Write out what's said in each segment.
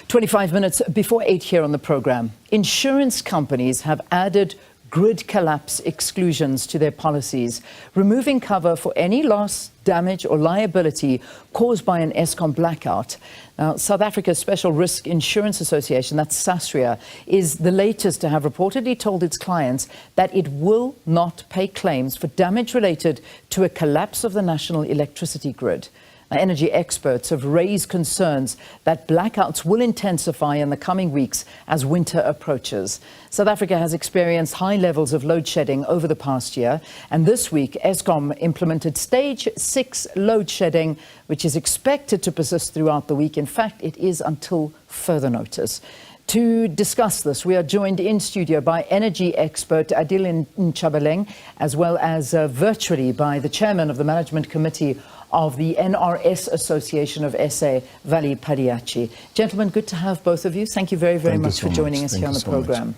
25 minutes before 8 here on the program. Insurance companies have added grid collapse exclusions to their policies, removing cover for any loss, damage or liability caused by an Eskom blackout. Now, South Africa's Special Risk Insurance Association, that's SASRIA, is the latest to have reportedly told its clients that it will not pay claims for damage related to a collapse of the national electricity grid. Energy experts have raised concerns that blackouts will intensify in the coming weeks as winter approaches. South Africa has experienced high levels of load shedding over the past year, and this week Eskom implemented stage 6 load shedding, which is expected to persist throughout the week. In fact, it is until further notice. To discuss this, we are joined in studio by energy expert Adil Nchabeleng, as well as virtually by the chairman of the management committee of the NRS Association of SA, Vally Padayachee. Gentlemen, good to have both of you. Thank you very, very much for joining us here on the program.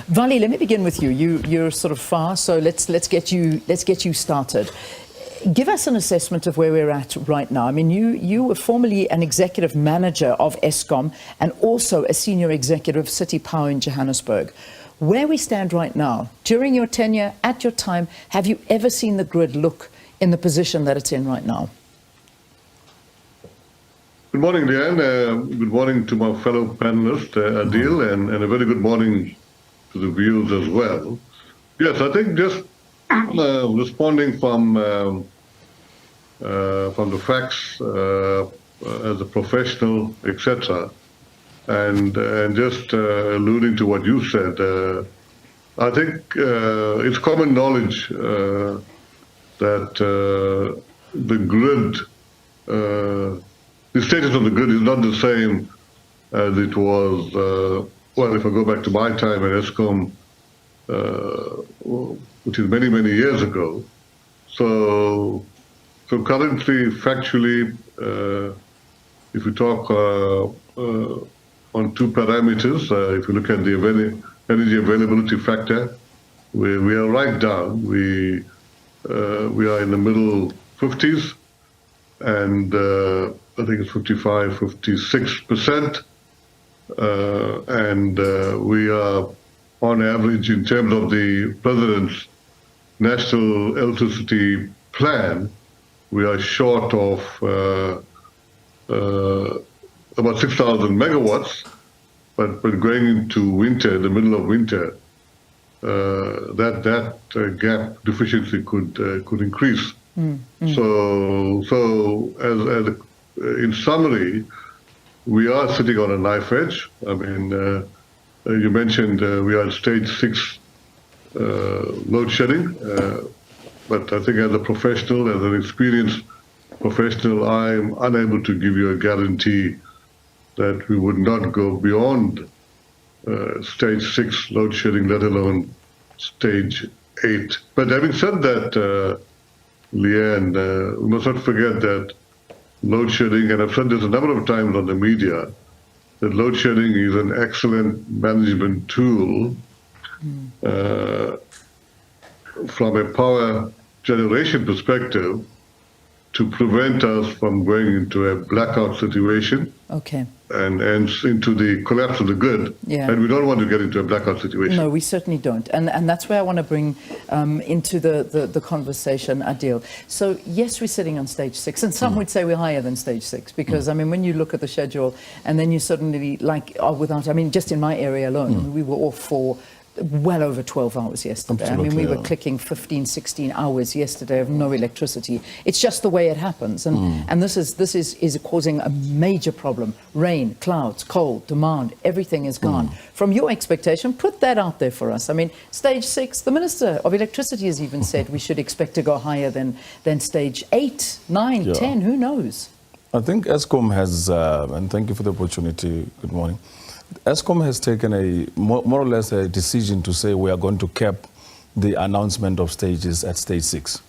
Vally, let me begin with you. You're sort of far, so let's get you started. Give us an assessment of where we're at right now. I mean, you were formerly an executive manager of Eskom and also a senior executive of City Power in Johannesburg. Where we stand right now, during your tenure, at your time, have you ever seen the grid look in the position that it's in right now? Good morning, Leanne. Good morning to my fellow panelists, Adil, and a very good morning to the viewers as well. Yes, I think just responding from the facts as a professional, etc., and just alluding to what you said, I think it's common knowledge that the grid, the status of the grid is not the same as it was, well, if I go back to my time at Eskom, which is many, many years ago. So currently, factually, if we talk on two parameters, if you look at the energy availability factor, we are right down. We are in the middle 50s, and I think it's 55, 56%. And we are, on average, in terms of the President's National Electricity Plan, we are short of about 6,000 megawatts, but going into winter, the middle of winter, that gap deficiency could increase. So as in summary, we are sitting on a knife edge. I mean, you mentioned we are at stage 6 load shedding, but I think as a professional, as an experienced professional, I'm unable to give you a guarantee that we would not go beyond stage 6 load shedding, let alone stage 8. But having said that, Leanne, we must not forget that load shedding, and I've said this a number of times on the media, that load shedding is an excellent management tool from a power generation perspective to prevent us from going into a blackout situation. Okay. And into the collapse of the grid. Yeah. And we don't want to get into a blackout situation. No, we certainly don't. And that's where I want to bring into the conversation, Adil. So, yes, we're sitting on stage 6, and some would say we're higher than stage 6, because, I mean, when you look at the schedule, and then you suddenly, like, without, I mean, just in my area alone, we were off for well over 12 hours yesterday. Absolutely, I mean, we were clicking 15, 16 hours yesterday of no electricity. It's just the way it happens. And this is causing a major problem. Rain, clouds, cold, demand, everything is gone. From your expectation, put that out there for us. I mean, stage 6, the Minister of Electricity has even said we should expect to go higher than stage 8, 9, 10, who knows? I think Eskom has, and thank you for the opportunity, good morning. Eskom has taken a more or less a decision to say we are going to cap the announcement of stages at stage 6.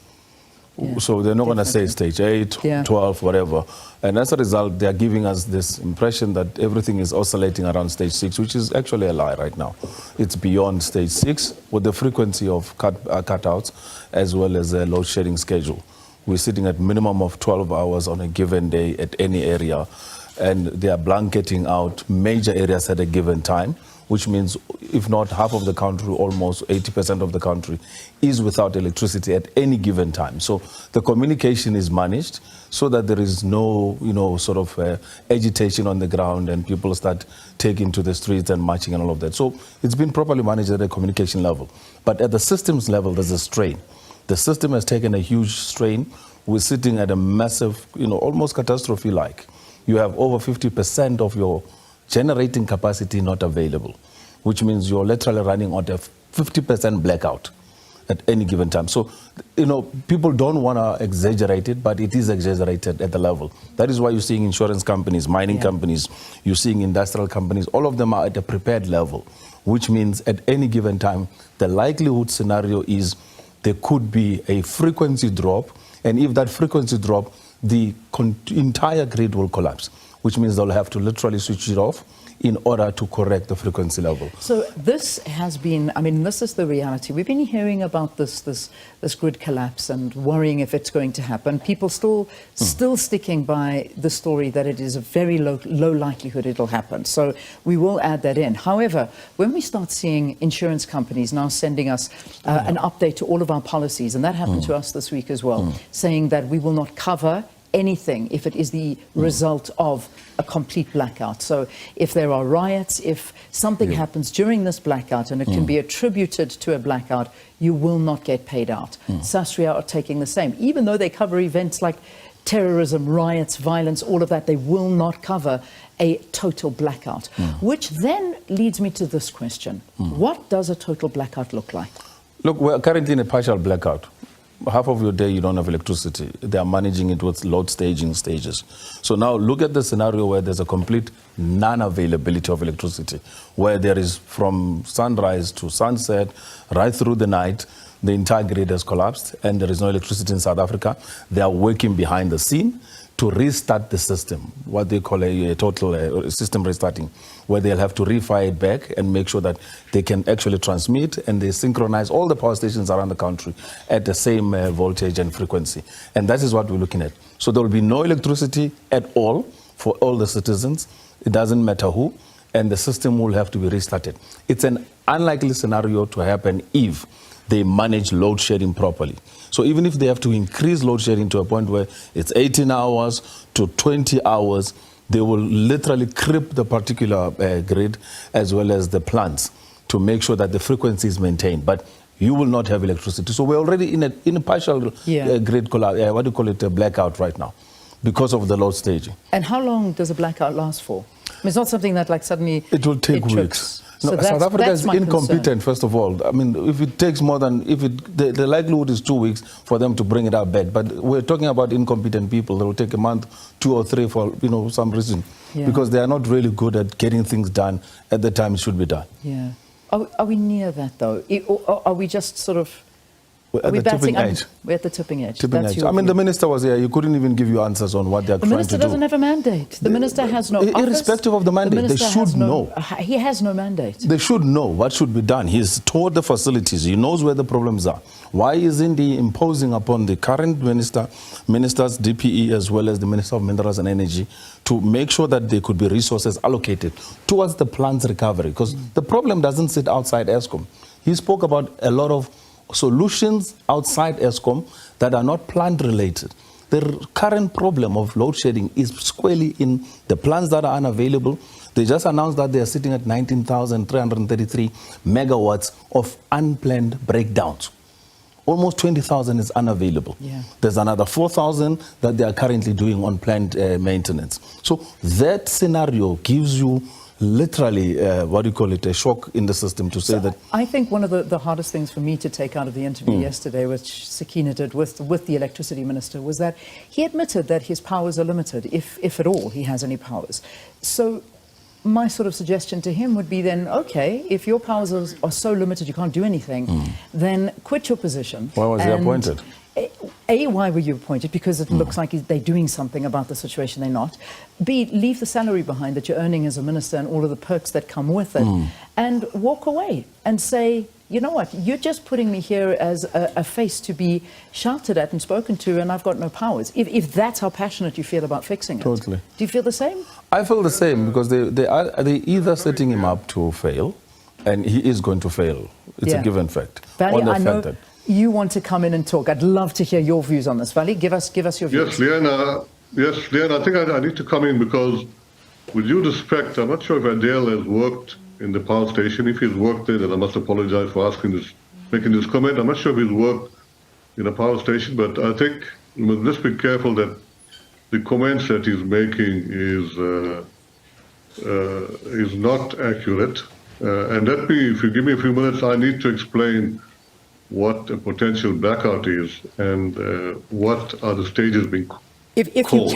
Yeah, so they're not going to say stage 8, 12, whatever. And as a result, they're giving us this impression that everything is oscillating around stage 6, which is actually a lie right now. It's beyond stage 6 with the frequency of cutouts as well as a load shedding schedule. We're sitting at minimum of 12 hours on a given day at any area. and they are blanketing out major areas at a given time, which means if not half of the country, almost 80% of the country is without electricity at any given time. So the communication is managed so that there is no, sort of agitation on the ground and people start taking to the streets and marching and all of that. So it's been properly managed at a communication level. But at the systems level, there's a strain. The system has taken a huge strain. We're sitting at a massive, almost catastrophe-like. You have over 50% of your generating capacity not available, which means you're literally running on a 50% blackout at any given time. So, people don't want to exaggerate it, but it is exaggerated at the level. That is why you're seeing insurance companies, mining companies, you're seeing industrial companies, all of them are at a prepared level, which means at any given time, the likelihood scenario is there could be a frequency drop, and if that frequency drop, the entire grid will collapse, which means they'll have to literally switch it off in order to correct the frequency level. So this has been, this is the reality. We've been hearing about this grid collapse and worrying if it's going to happen. People still sticking by the story that it is a very low likelihood it'll happen. So we will add that in. However, when we start seeing insurance companies now sending us an update to all of our policies, and that happened to us this week as well, saying that we will not cover anything if it is the result of a complete blackout. So if there are riots, if something happens during this blackout and it can be attributed to a blackout, you will not get paid out. SASRIA are taking the same. Even though they cover events like terrorism, riots, violence, all of that, they will not cover a total blackout. Which then leads me to this question. What does a total blackout look like? Look, we're currently in a partial blackout. Half of your day you don't have electricity. They are managing it with load staging stages. So now look at the scenario where there's a complete non-availability of electricity, where there is from sunrise to sunset, right through the night, the entire grid has collapsed and there is no electricity in South Africa. They are working behind the scene to restart the system, what they call a total system restarting, where they'll have to refire it back and make sure that they can actually transmit and they synchronize all the power stations around the country at the same voltage and frequency. And that is what we're looking at. So there will be no electricity at all for all the citizens. It doesn't matter who, and the system will have to be restarted. It's an unlikely scenario to happen if they manage load shedding properly. So even if they have to increase load shedding to a point where it's 18 hours to 20 hours, they will literally cripple the particular grid as well as the plants to make sure that the frequency is maintained. But you will not have electricity. So we're already in a partial grid collapse, what do you call it, a blackout right now, because of the load staging. And how long does a blackout last for? It's not something that like suddenly it will take weeks. No, so South Africa is incompetent, concern. First of all. If it takes more than, the likelihood is 2 weeks for them to bring it up back. But we're talking about incompetent people. It will take a month, 2 or 3 for, some reason. Because they are not really good at getting things done at the time it should be done. Yeah. Are we near that, though? Or are we just sort of... We're at the tipping edge. We're at the tipping edge. The minister was here. He couldn't even give you answers on what they're trying to do. The minister doesn't have a mandate. The minister has no office. Irrespective of the mandate, they should know. He has no mandate. They should know what should be done. He's toured the facilities. He knows where the problems are. Why isn't he imposing upon the current ministers, DPE, as well as the Minister of Minerals and Energy, to make sure that there could be resources allocated towards the plant's recovery? Because the problem doesn't sit outside Eskom. He spoke about a lot of solutions outside Eskom that are not plant related. The current problem of load shedding is squarely in the plants that are unavailable. They just announced that they are sitting at 19,333 megawatts of unplanned breakdowns. Almost 20,000 is unavailable. There's another 4,000 that they are currently doing on planned maintenance. So that scenario gives you literally, a shock in the system to say that... I think one of the hardest things for me to take out of the interview yesterday, which Sakina did with the electricity minister, was that he admitted that his powers are limited, if at all he has any powers. So my sort of suggestion to him would be then, okay, if your powers are so limited you can't do anything, then quit your position. Why was he appointed? Why were you appointed? Because it looks like they're doing something about the situation. They're not. B, leave the salary behind that you're earning as a minister and all of the perks that come with it, and walk away and say, you know what, you're just putting me here as a face to be shouted at and spoken to, and I've got no powers. If that's how passionate you feel about fixing it. Totally. Do you feel the same? I feel the same, because they either setting him up to fail, and he is going to fail. It's a given fact. Vally, I know you want to come in and talk. I'd love to hear your views on this. Vally, give us your views. Yes, Leanne, I think I need to come in because, with due respect, I'm not sure if Adil has worked in the power station. If he's worked there, then I must apologize for making this comment. I'm not sure if he's worked in a power station, but I think we must just be careful that the comments that he's making is not accurate. And if you give me a few minutes, I need to explain what a potential blackout is and what are the stages being called. If you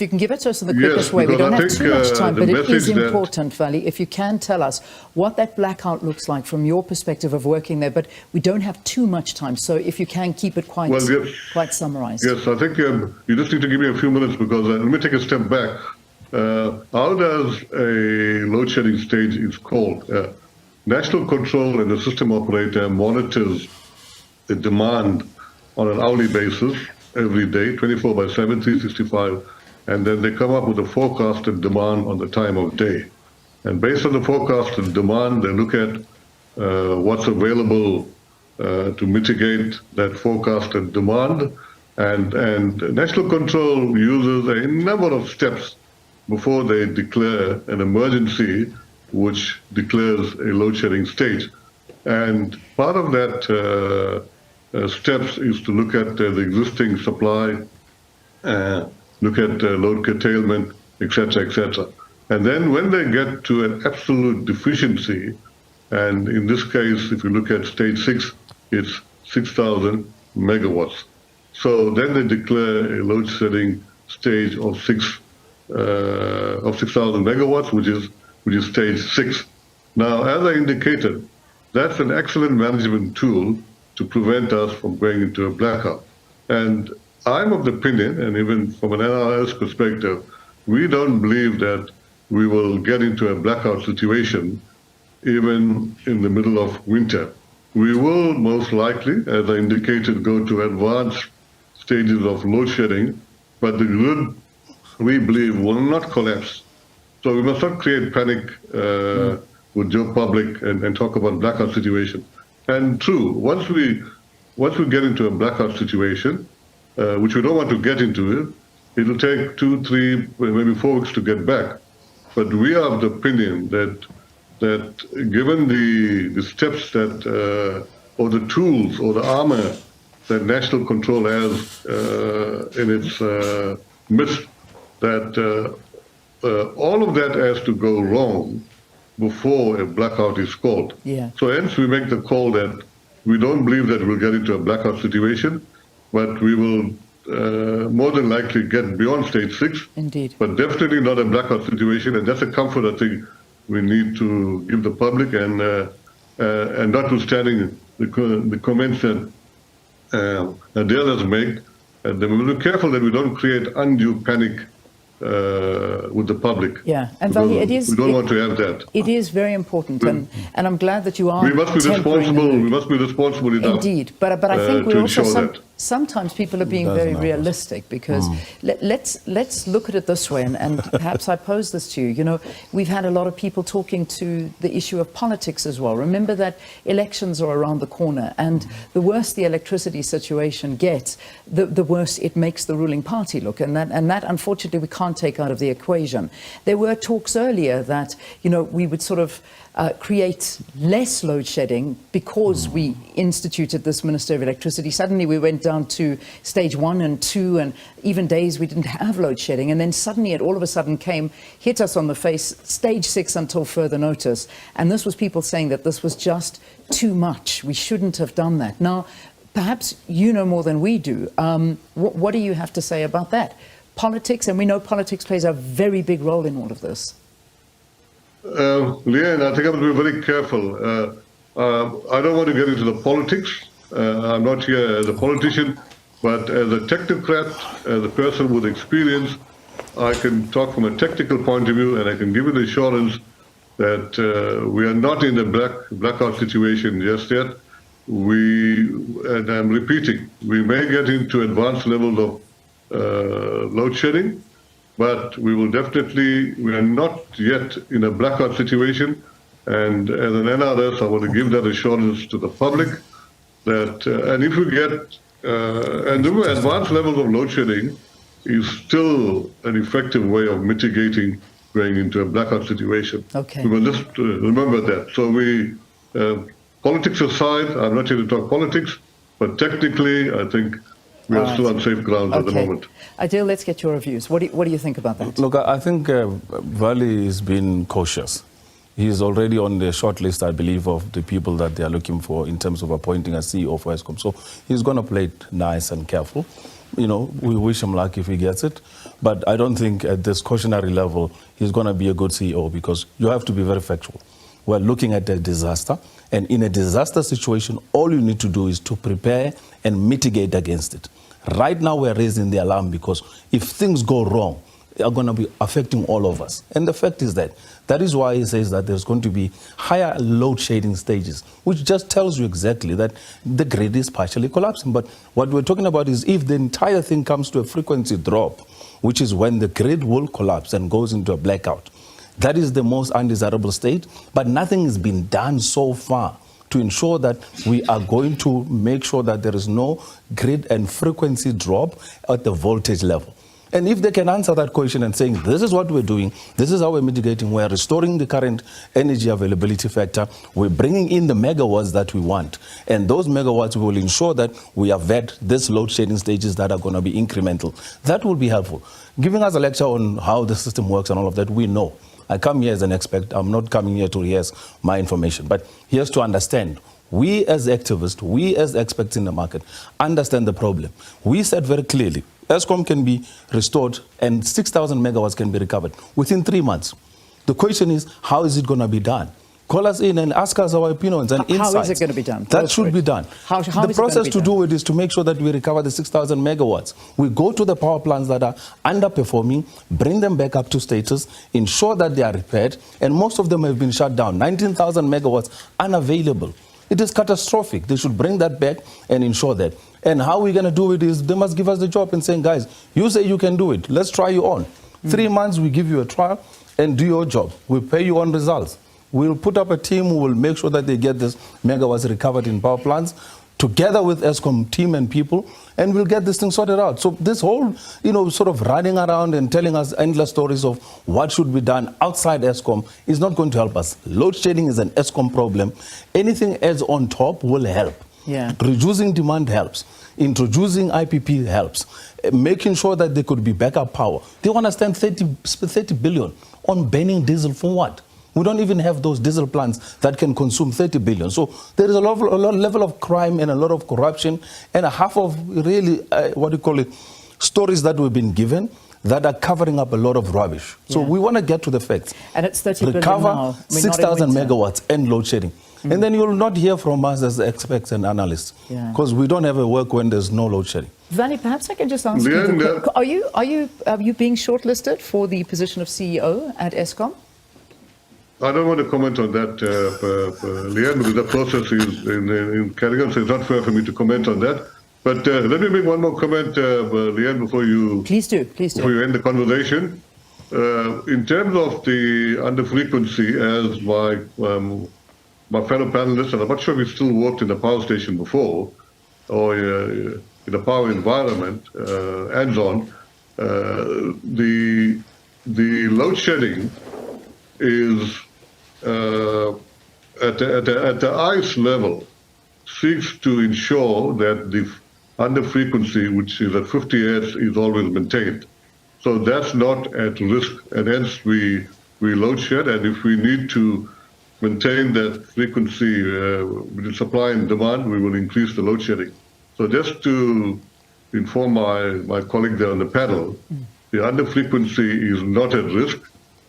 can give it to us in the quickest way. We don't have too much time, but it is important, Vally, if you can tell us what that blackout looks like from your perspective of working there, but we don't have too much time, so if you can keep it quite summarized. Yes, I think you just need to give me a few minutes, because let me take a step back. How does a load shedding stage is called? National Control and the system operator monitors the demand on an hourly basis every day, 24/7, 365, and then they come up with a forecasted demand on the time of day. And based on the forecasted demand, they look at what's available to mitigate that forecasted demand. And National Control uses a number of steps before they declare an emergency, which declares a load shedding stage. And part of that steps is to look at the existing supply, look at load curtailment, etc., etc. And then when they get to an absolute deficiency, and in this case, if you look at stage 6, it's 6,000 megawatts. So then they declare a load shedding stage of 6,000 megawatts, which is stage 6. Now, as I indicated, that's an excellent management tool to prevent us from going into a blackout. And I'm of the opinion, and even from an NRS perspective, we don't believe that we will get into a blackout situation even in the middle of winter. We will most likely, as I indicated, go to advanced stages of load shedding, but the grid, we believe, will not collapse. So we must not create panic with your public and talk about blackout situation. And true, once we get into a blackout situation, which we don't want to get into, it will take 2, 3, maybe 4 weeks to get back. But we are of the opinion that given the steps that or the tools or the armor that National Control has in its midst, that all of that has to go wrong before a blackout is called. Yeah. So hence we make the call that we don't believe that we'll get into a blackout situation, but we will more than likely get beyond stage 6. Indeed. But definitely not a blackout situation, and that's a comfort I think we need to give the public, and notwithstanding the comments that Adil has made, and we will be careful that we don't create undue panic with the public. Yeah, and Vally, we don't want to have that. It is very important, and I'm glad that you are. We must be responsible. We must be responsible enough. Indeed, but I think we also sometimes people are being very realistic, because let's look at it this way, and perhaps I pose this to you. You know, we've had a lot of people talking to the issue of politics as well. Remember that elections are around the corner, and the worse the electricity situation gets, the worse it makes the ruling party look, and that unfortunately we can't take out of the equation. There were talks earlier that, you know, we would sort of create less load shedding because we instituted this Minister of Electricity. Suddenly we went down to stage 1 and 2, and even days we didn't have load shedding, and then suddenly it all of a sudden hit us on the face, stage 6 until further notice. And this was people saying that this was just too much. We shouldn't have done that. Now, perhaps you know more than we do. What do you have to say about that? Politics, and we know politics plays a very big role in all of this. Leanne, I think I have to be very careful. I don't want to get into the politics. I'm not here as a politician, but as a technocrat, as a person with experience, I can talk from a technical point of view, and I can give you the assurance that we are not in a blackout situation just yet. And I'm repeating, we may get into advanced levels of load shedding, but we are not yet in a blackout situation. And as an NRS, I want to give that assurance to the public that, and if we get, and the advanced levels of load shedding is still an effective way of mitigating going into a blackout situation. Okay. We must just remember that. So politics aside, I'm not here to talk politics, but technically, I think we are still on safe ground at the moment. Adil, let's get your reviews. What do you think about that? Look, I think Vally has been cautious. He is already on the short list, I believe, of the people that they are looking for in terms of appointing a CEO for Eskom. So he's going to play it nice and careful. You know, we wish him luck if he gets it. But I don't think at this cautionary level, he's going to be a good CEO, because you have to be very factual. We're looking at a disaster. And in a disaster situation, all you need to do is to prepare and mitigate against it. Right now, we're raising the alarm because if things go wrong, they are going to be affecting all of us. And the fact is that is why he says that there's going to be higher load shedding stages, which just tells you exactly that the grid is partially collapsing. But what we're talking about is if the entire thing comes to a frequency drop, which is when the grid will collapse and goes into a blackout. That is the most undesirable state, but nothing has been done so far to ensure that we are going to make sure that there is no grid and frequency drop at the voltage level. And if they can answer that question and saying, this is what we're doing, this is how we're mitigating, we're restoring the current energy availability factor, we're bringing in the megawatts that we want. And those megawatts will ensure that we avoid these load shedding stages that are going to be incremental. That will be helpful. Giving us a lecture on how the system works and all of that, we know. I come here as an expert. I'm not coming here to rehearse my information, but here's to understand. We as activists, we as experts in the market, understand the problem. We said very clearly, Eskom can be restored and 6,000 megawatts can be recovered within 3 months. The question is, how is it going to be done? Call us in and ask us our opinions and insights. How is it going to be done? That should be done. The process to do it is to make sure that we recover the 6,000 megawatts. We go to the power plants that are underperforming, bring them back up to status, ensure that they are repaired, and most of them have been shut down. 19,000 megawatts unavailable. It is catastrophic. They should bring that back and ensure that. And how we're going to do it is they must give us the job and saying, guys, you say you can do it. Let's try you on. 3 months, we give you a trial and do your job. We pay you on results. We'll put up a team who will make sure that they get this megawatts recovered in power plants together with Eskom team and people, and we'll get this thing sorted out. So this whole, sort of running around and telling us endless stories of what should be done outside Eskom is not going to help us. Load shedding is an Eskom problem. Anything else on top will help. Yeah. Reducing demand helps. Introducing IPP helps. Making sure that there could be backup power. They want to spend 30 billion on banning diesel for what? We don't even have those diesel plants that can consume 30 billion. So there is a lot level of crime and a lot of corruption and a half of really, stories that we've been given that are covering up a lot of rubbish. So we want to get to the facts. And it's 30 billion recover now. 6,000 megawatts and load shedding. And then you will not hear from us as experts and analysts, because we don't ever work when there's no load shedding. Vally, perhaps I can just ask you, are you being shortlisted for the position of CEO at Eskom? I don't want to comment on that, Leanne, because the process is in Carrigan, so it's not fair for me to comment on that. But let me make one more comment, Leanne, before you... Please do. Before you end the conversation. In terms of the under-frequency, as my fellow panelists, and I'm not sure if we still worked in the power station before, or in the power environment, hands-on, the load shedding is at the ICE level seeks to ensure that the under frequency, which is at 50 Hz, is always maintained. So that's not at risk, and hence we load shed. And if we need to maintain that frequency with supply and demand, we will increase the load shedding. So just to inform my colleague there on the panel, the under frequency is not at risk.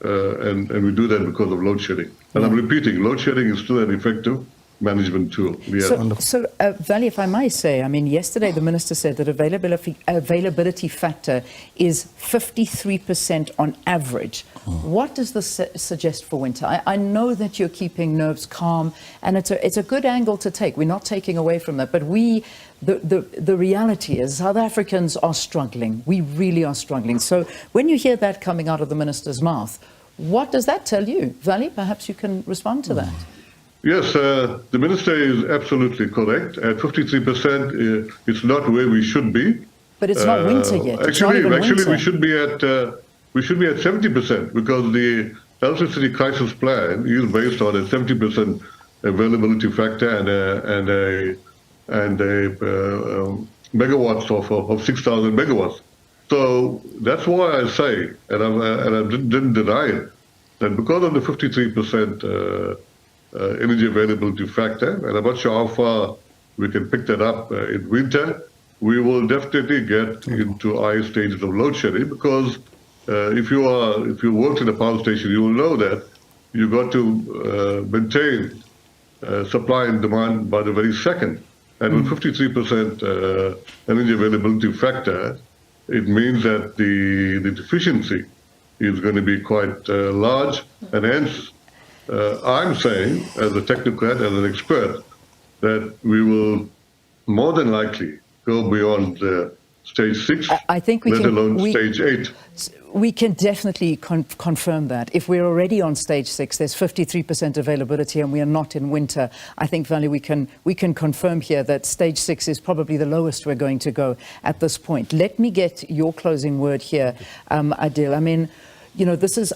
And we do that because of load shedding. And I'm repeating, load shedding is still an effective management tool. Yeah. So Vally, if I may say, I mean, yesterday the minister said that availability factor is 53% on average. What does this suggest for winter? I know that you're keeping nerves calm, and it's a good angle to take. We're not taking away from that, but the reality is South Africans are struggling. We really are struggling. So when you hear that coming out of the minister's mouth, what does that tell you? Vally, perhaps you can respond to that. Yes, the minister is absolutely correct. At 53%, it's not where we should be. But it's not winter yet. Actually, we should be at 70% because the electricity crisis plan is based on a 70% availability factor and a megawatts of 6,000 megawatts. So that's why I say, and I didn't deny it, that because of the 53% energy availability factor, and I'm not sure how far we can pick that up in winter, we will definitely get into higher stages of load shedding because if you worked in a power station, you will know that you got to maintain supply and demand by the very second. And with 53% energy availability factor, it means that the deficiency is going to be quite large, and hence I'm saying, as a technocrat, as an expert, that we will more than likely go beyond stage 6, I think let alone stage 8. We can definitely confirm that. If we're already on stage 6, there's 53% availability and we are not in winter. I think, Vally, we can confirm here that stage 6 is probably the lowest we're going to go at this point. Let me get your closing word here, Adil. I mean, you know, this is,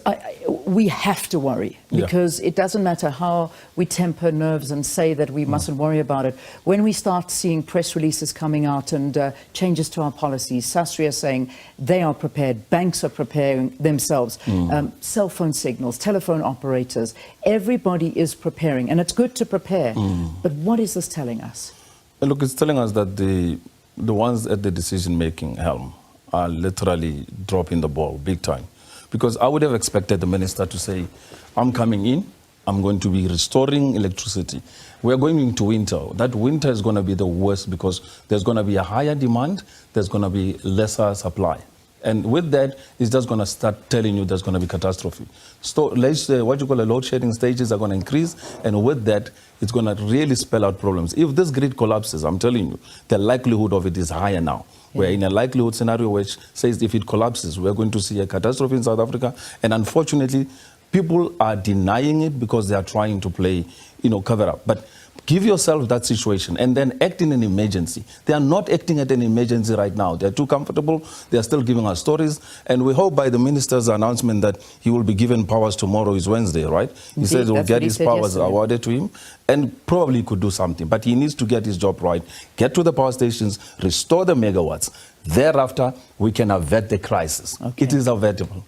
we have to worry because it doesn't matter how we temper nerves and say that we mustn't worry about it. When we start seeing press releases coming out and changes to our policies, SASRIA saying they are prepared, banks are preparing themselves, cell phone signals, telephone operators, everybody is preparing, and it's good to prepare. But what is this telling us? Look, it's telling us that the ones at the decision-making helm are literally dropping the ball big time. Because I would have expected the minister to say, I'm coming in, I'm going to be restoring electricity. We're going into winter. That winter is going to be the worst because there's going to be a higher demand, there's going to be lesser supply. And with that, it's just going to start telling you there's going to be catastrophe. So what you call a load shedding stages are going to increase, and with that, it's going to really spell out problems. If this grid collapses, I'm telling you, the likelihood of it is higher now. We're in a likelihood scenario which says if it collapses, we're going to see a catastrophe in South Africa. And unfortunately, people are denying it because they are trying to play, cover up. But give yourself that situation and then act in an emergency. They are not acting at an emergency right now. They're too comfortable. They are still giving us stories. And we hope by the minister's announcement that he will be given powers tomorrow is Wednesday, right? He says he will get his powers awarded to him and probably could do something. But he needs to get his job right, get to the power stations, restore the megawatts. Thereafter, we can avert the crisis. Okay. It is avertible.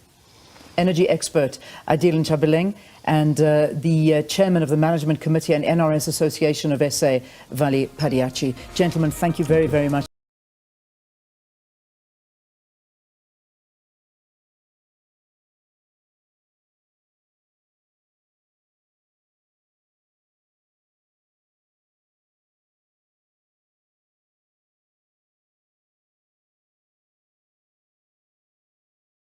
Energy expert Adil Nchabeleng and the chairman of the Management Committee and NRS Association of SA, Vally Padayachee. Gentlemen, thank you very, very much.